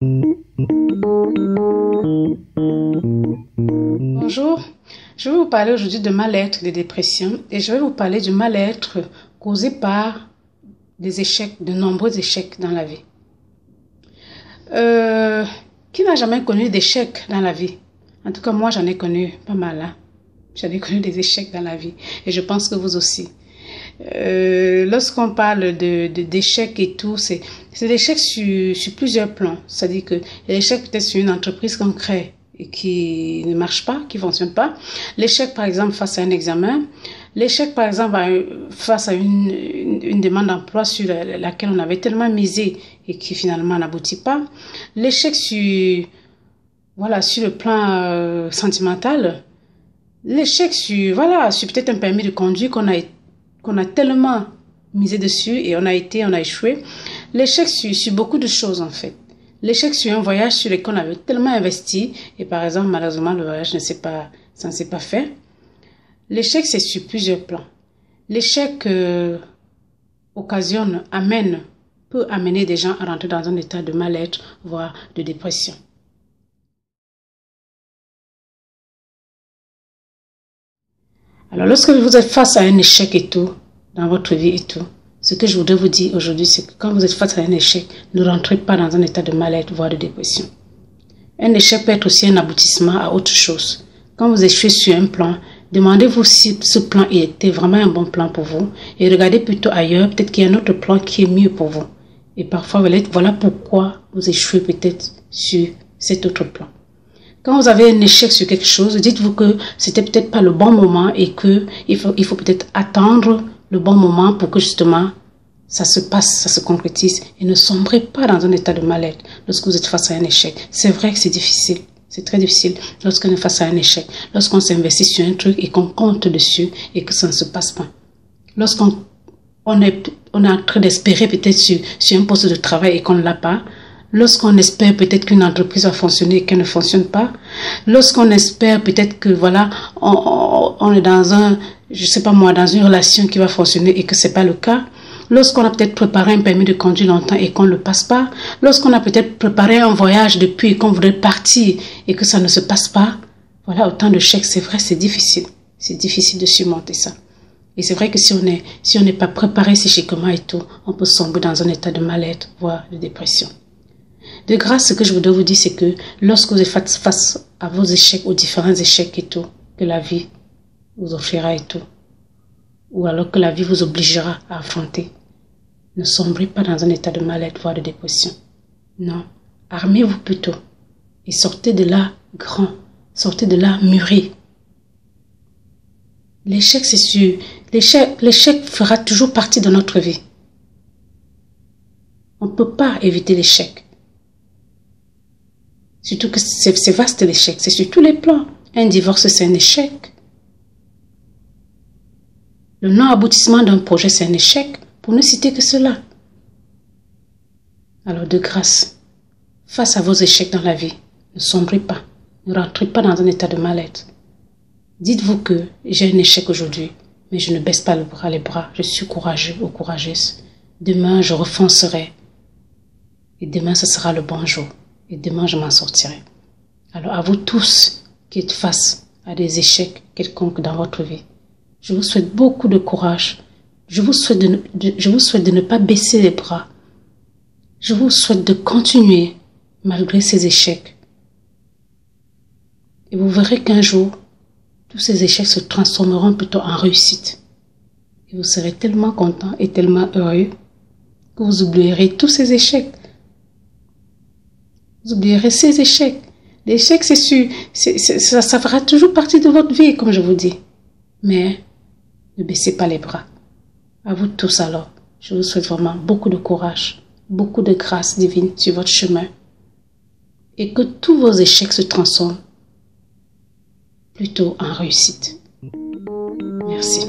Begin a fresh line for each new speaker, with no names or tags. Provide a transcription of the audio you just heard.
Bonjour, je vais vous parler aujourd'hui de mal-être, de dépression, et je vais vous parler du mal-être causé par des échecs, de nombreux échecs dans la vie. Qui n'a jamais connu d'échecs dans la vie? En tout cas, moi, j'en ai connu pas mal. Hein? J'en ai connu des échecs dans la vie, et je pense que vous aussi. Lorsqu'on parle d'échecs et tout, c'est l'échec sur plusieurs plans. C'est-à-dire que l'échec peut-être sur une entreprise qu'on crée et qui ne marche pas, qui ne fonctionne pas. L'échec, par exemple, face à un examen. L'échec, par exemple, face à une demande d'emploi sur laquelle on avait tellement misé et qui finalement n'aboutit pas. L'échec sur le plan sentimental. L'échec sur peut-être un permis de conduire qu'on a tellement misé dessus et on a échoué. L'échec sur beaucoup de choses en fait. L'échec sur un voyage sur lequel on avait tellement investi et par exemple malheureusement le voyage ça ne s'est pas fait. L'échec c'est sur plusieurs plans. L'échec peut amener des gens à rentrer dans un état de mal-être, voire de dépression. Alors, lorsque vous êtes face à un échec et tout, dans votre vie et tout, ce que je voudrais vous dire aujourd'hui, c'est que quand vous êtes face à un échec, ne rentrez pas dans un état de mal-être, voire de dépression. Un échec peut être aussi un aboutissement à autre chose. Quand vous échouez sur un plan, demandez-vous si ce plan était vraiment un bon plan pour vous et regardez plutôt ailleurs, peut-être qu'il y a un autre plan qui est mieux pour vous. Et parfois, voilà pourquoi vous échouez peut-être sur cet autre plan. Quand vous avez un échec sur quelque chose, dites-vous que c'était peut-être pas le bon moment et que il faut peut-être attendre le bon moment pour que justement ça se passe, ça se concrétise et ne sombrez pas dans un état de mal-être lorsque vous êtes face à un échec. C'est vrai que c'est difficile, c'est très difficile lorsqu'on est face à un échec, lorsqu'on s'investit sur un truc et qu'on compte dessus et que ça ne se passe pas. Lorsqu'on est en train d'espérer peut-être sur un poste de travail et qu'on ne l'a pas. Lorsqu'on espère peut-être qu'une entreprise va fonctionner et qu'elle ne fonctionne pas. Lorsqu'on espère peut-être que on est dans dans une relation qui va fonctionner et que c'est pas le cas. Lorsqu'on a peut-être préparé un permis de conduire longtemps et qu'on ne le passe pas. Lorsqu'on a peut-être préparé un voyage depuis et qu'on voudrait partir et que ça ne se passe pas. Voilà, autant de chèques, c'est vrai, c'est difficile. C'est difficile de surmonter ça. Et c'est vrai que si on n'est pas préparé psychiquement et tout, on peut sombrer dans un état de mal-être, voire de dépression. De grâce, ce que je voudrais vous dire, c'est que lorsque vous êtes face à vos échecs, aux différents échecs et tout, que la vie vous offrira et tout, ou alors que la vie vous obligera à affronter, ne sombrez pas dans un état de mal-être, voire de dépression. Non, armez-vous plutôt et sortez de là grand, sortez de là mûri. L'échec, c'est sûr, l'échec fera toujours partie de notre vie. On ne peut pas éviter l'échec. Surtout que c'est vaste l'échec, c'est sur tous les plans. Un divorce, c'est un échec. Le non-aboutissement d'un projet, c'est un échec, pour ne citer que cela. Alors de grâce, face à vos échecs dans la vie, ne sombrez pas, ne rentrez pas dans un état de mal-être. Dites-vous que j'ai un échec aujourd'hui, mais je ne baisse pas les bras, je suis courageux ou courageuse. Demain, je refoncerai. Et demain, ce sera le bon jour. Et demain, je m'en sortirai. Alors, à vous tous qui êtes face à des échecs quelconques dans votre vie, je vous souhaite beaucoup de courage. Je vous souhaite de ne pas baisser les bras. Je vous souhaite de continuer malgré ces échecs. Et vous verrez qu'un jour, tous ces échecs se transformeront plutôt en réussite. Et vous serez tellement content et tellement heureux que vous oublierez tous ces échecs. Vous oublierez ces échecs. L'échec, c'est sûr, ça fera toujours partie de votre vie, comme je vous dis. Mais ne baissez pas les bras. À vous tous alors, je vous souhaite vraiment beaucoup de courage, beaucoup de grâce divine sur votre chemin. Et que tous vos échecs se transforment plutôt en réussite. Merci.